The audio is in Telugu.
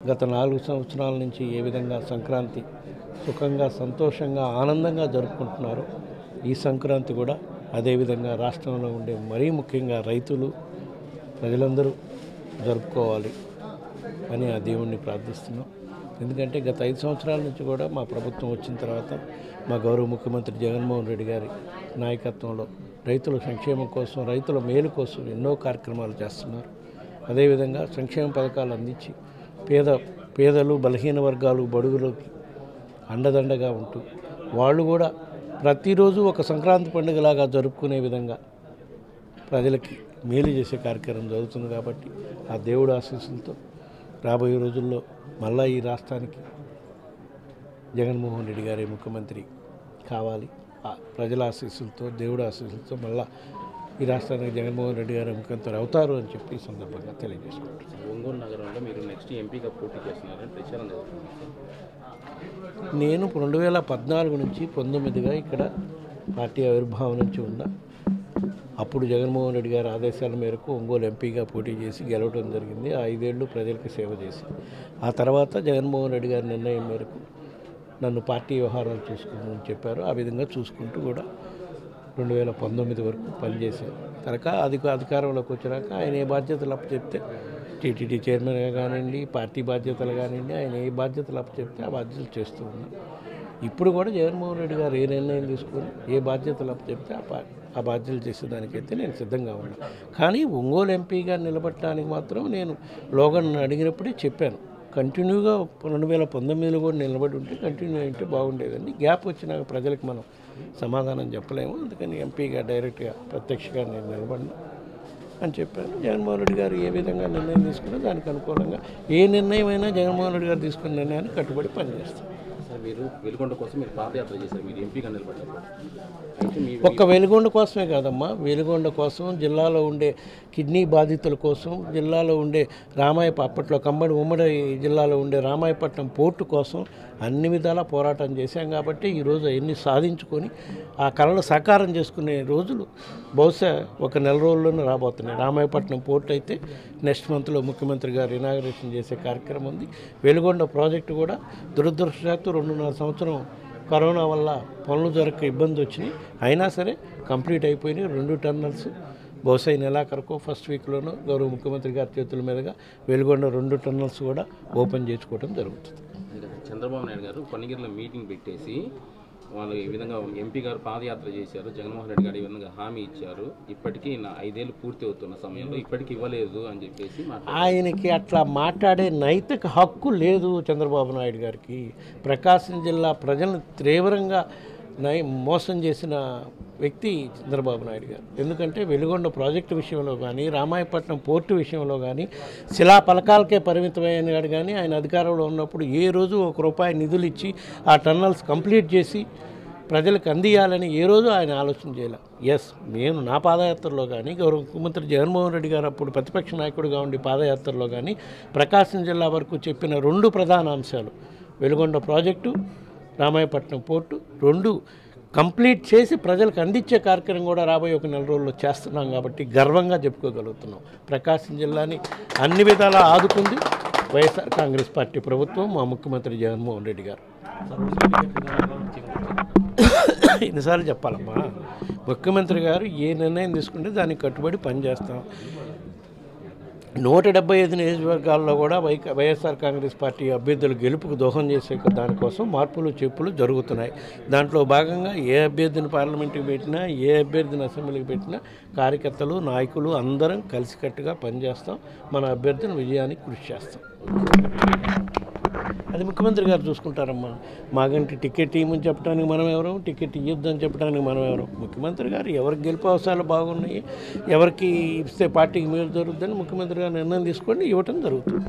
గత 4 సంవత్సరాల నుంచి ఏ విధంగా సంక్రాంతి సుఖంగా సంతోషంగా ఆనందంగా జరుపుకుంటున్నారో ఈ సంక్రాంతి కూడా అదేవిధంగా రాష్ట్రంలో ఉండే మరీ ముఖ్యంగా రైతులు ప్రజలందరూ జరుపుకోవాలి అని ఆ దేవుణ్ణి ప్రార్థిస్తున్నాం. ఎందుకంటే గత 5 సంవత్సరాల నుంచి కూడా మా ప్రభుత్వం వచ్చిన తర్వాత మా గౌరవ ముఖ్యమంత్రి జగన్మోహన్ రెడ్డి గారి నాయకత్వంలో రైతుల సంక్షేమం కోసం రైతుల మేలు కోసం ఎన్నో కార్యక్రమాలు చేస్తున్నారు. అదేవిధంగా సంక్షేమ పథకాలు అందించి పేదలు బలహీన వర్గాలు బడుగులకి అండదండగా ఉంటూ వాళ్ళు కూడా ప్రతిరోజు ఒక సంక్రాంతి పండుగలాగా జరుపుకునే విధంగా ప్రజలకి మేలు చేసే కార్యక్రమం జరుగుతుంది. కాబట్టి ఆ దేవుడు ఆశీస్సులతో రాబోయే రోజుల్లో మళ్ళా ఈ రాష్ట్రానికి జగన్మోహన్ రెడ్డి గారి ముఖ్యమంత్రి కావాలి. ప్రజల ఆశీస్సులతో దేవుడు ఆశీస్సులతో మళ్ళా ఈ రాష్ట్రానికి జగన్మోహన్ రెడ్డి గారు ముఖ్యమంత్రి అవుతారు అని చెప్పి ఈ సందర్భంగా తెలియజేసుకుంటారు. ఒంగోలు నగరంలో మీరు నెక్స్ట్ ఎంపీగా పోటీ చేస్తున్నారని ప్రచారం జరుగుతుంది. నేను 2014 నుంచి 19గా ఇక్కడ పార్టీ ఆవిర్భావం నుంచి ఉన్నా. అప్పుడు జగన్మోహన్ రెడ్డి గారి ఆదేశాల మేరకు ఒంగోలు ఎంపీగా పోటీ చేసి గెలవడం జరిగింది. 5 ఏళ్ళు ప్రజలకు సేవ చేసి ఆ తర్వాత జగన్మోహన్ రెడ్డి గారి నిర్ణయం మేరకు నన్ను పార్టీ వ్యవహారాలు చూసుకోమని చెప్పారు. ఆ విధంగా చూసుకుంటూ కూడా 2019 వరకు పనిచేశారు. అధికారంలోకి వచ్చినాక ఆయన ఏ బాధ్యతలు అప్పచెప్తే టీటీడీ చైర్మన్గా కానివ్వండి, పార్టీ బాధ్యతలు కానివ్వండి, ఆయన ఏ బాధ్యతలు అప్పచెప్తే ఆ బాధ్యతలు చేస్తూ ఉన్నాం. ఇప్పుడు కూడా జగన్మోహన్ రెడ్డి గారు ఏ నిర్ణయం తీసుకొని ఏ బాధ్యతలు అప్పచెప్తే ఆ బాధ్యతలు చేసేదానికైతే నేను సిద్ధంగా ఉన్నాను. కానీ ఒంగోలు ఎంపీగా నిలబడటానికి మాత్రం నేను లోగన్ అడిగినప్పుడే చెప్పాను. కంటిన్యూగా 2019లో కూడా నిలబడి ఉంటే కంటిన్యూ అయితే బాగుండేదండి. గ్యాప్ వచ్చినాక ప్రజలకు మనం సమాధానం చెప్పలేము. అందుకని ఎంపీగా డైరెక్ట్గా ప్రత్యక్షంగా నేను నిలబడినా అని చెప్పాను. జగన్మోహన్ రెడ్డి గారు ఏ విధంగా నిర్ణయం తీసుకున్నా దానికి అనుకూలంగా ఏ నిర్ణయం అయినా జగన్మోహన్ రెడ్డి గారు తీసుకున్న నిర్ణయాన్ని కట్టుబడి పనిచేస్తాం. సార్, మీరు వెలుగొండ కోసం మీరు పాదయాత్ర చేశారు, మీరు ఎంపీగా నిలబడ్డారు. ఒక్క వెలుగొండ కోసమే కాదమ్మా, వెలుగొండ కోసం, జిల్లాలో ఉండే కిడ్నీ బాధితుల కోసం, జిల్లాలో ఉండే అప్పట్లో ఉమ్మడి జిల్లాలో ఉండే రామాయపట్నం పోర్టు కోసం అన్ని విధాలా పోరాటం చేశాం. కాబట్టి ఈరోజు అవన్నీ సాధించుకొని ఆ కళలు సాకారం చేసుకునే రోజులు బహుశా ఒక నెల రోజుల్లోనే రాబోతున్నాయి. రామాయపట్నం పోర్టు అయితే నెక్స్ట్ మంత్లో ముఖ్యమంత్రి గారు ఇనాగరేషన్ చేసే కార్యక్రమం ఉంది. వెలుగొండ ప్రాజెక్టు కూడా దురదృష్టవశాత్తు 2.5 సంవత్సరం కరోనా వల్ల పనులు జరగక ఇబ్బంది వచ్చినాయి. అయినా సరే కంప్లీట్ అయిపోయినాయి. 2 టన్నల్స్ బహుశా ఈ నెలాఖరుకో ఫస్ట్ వీక్లోనూ గౌరవ ముఖ్యమంత్రి గారి చేతుల మీదుగా వెలుగొండ 2 టన్నల్స్ కూడా ఓపెన్ చేసుకోవడం జరుగుతుంది. చంద్రబాబు నాయుడు గారు పన్నగిరిలో మీటింగ్ పెట్టేసి వాళ్ళు ఈ విధంగా ఎంపీ గారు పాదయాత్ర చేశారు, జగన్మోహన్ రెడ్డి గారు ఈ విధంగా హామీ ఇచ్చారు, ఇప్పటికీ 5 ఏళ్ళు పూర్తి అవుతున్న సమయంలో ఇప్పటికీ ఇవ్వలేదు అని చెప్పేసి ఆయనకి అట్లా మాట్లాడే నైతిక హక్కు లేదు చంద్రబాబు నాయుడు గారికి. ప్రకాశం జిల్లా ప్రజలను తీవ్రంగా మోసం చేసిన వ్యక్తి చంద్రబాబు నాయుడు గారు. ఎందుకంటే వెలుగొండ ప్రాజెక్టు విషయంలో కానీ, రామాయపట్నం పోర్టు విషయంలో కానీ, శిలా పలకాలకే పరిమితమైనాడు. కానీ ఆయన అధికారంలో ఉన్నప్పుడు ఏ రోజు ₹1 నిధులు ఇచ్చి ఆ టన్నల్స్ కంప్లీట్ చేసి ప్రజలకు అందియాలని ఏ రోజు ఆయన ఆలోచన చేయాలి. నేను నా పాదయాత్రలో కానీ, గౌరవ ముఖ్యమంత్రి జగన్మోహన్ రెడ్డి గారు అప్పుడు ప్రతిపక్ష నాయకుడిగా ఉండి పాదయాత్రలో కానీ ప్రకాశం జిల్లా వరకు చెప్పిన 2 ప్రధాన అంశాలు Veligonda project, Ramayapatnam port 2 complete చేసి ప్రజలకు అందించే కార్యక్రమం కూడా రాబోయే ఒక నెల రోజుల్లో చేస్తున్నాం. కాబట్టి గర్వంగా చెప్పుకోగలుగుతున్నాం. ప్రకాశం జిల్లాని అన్ని విధాలా ఆదుకుంది వైఎస్ఆర్ కాంగ్రెస్ పార్టీ ప్రభుత్వం, మా ముఖ్యమంత్రి జగన్మోహన్ రెడ్డి గారు. ఎన్నిసార్లు చెప్పాలమ్మా, ముఖ్యమంత్రి గారు ఏ నిర్ణయం తీసుకుంటే దానికి కట్టుబడి పనిచేస్తాం. 175 నియోజకవర్గాల్లో కూడా వైఎస్ఆర్ కాంగ్రెస్ పార్టీ అభ్యర్థుల గెలుపుకు దోహం చేసే దానికోసం మార్పులు చేర్పులు జరుగుతున్నాయి. దాంట్లో భాగంగా ఏ అభ్యర్థిని పార్లమెంటుకి పెట్టినా, ఏ అభ్యర్థిని అసెంబ్లీకి పెట్టినా కార్యకర్తలు నాయకులు అందరం కలిసికట్టుగా పనిచేస్తాం. మన అభ్యర్థిని విజయానికి కృషి చేస్తాం. అది ముఖ్యమంత్రి గారు చూసుకుంటారమ్మా. మాకంటే టికెట్ ఇవ్వమని చెప్పడానికి మనం ఎవరు, టికెట్ ఇవ్వద్దని చెప్పడానికి మనం ఎవరు. ముఖ్యమంత్రి గారు ఎవరికి గెలుపు అవసరాలు బాగున్నాయి, ఎవరికి ఇస్తే పార్టీకి మేలు జరుగుతుందని ముఖ్యమంత్రి గారు నిర్ణయం తీసుకొని ఇవ్వటం జరుగుతుంది.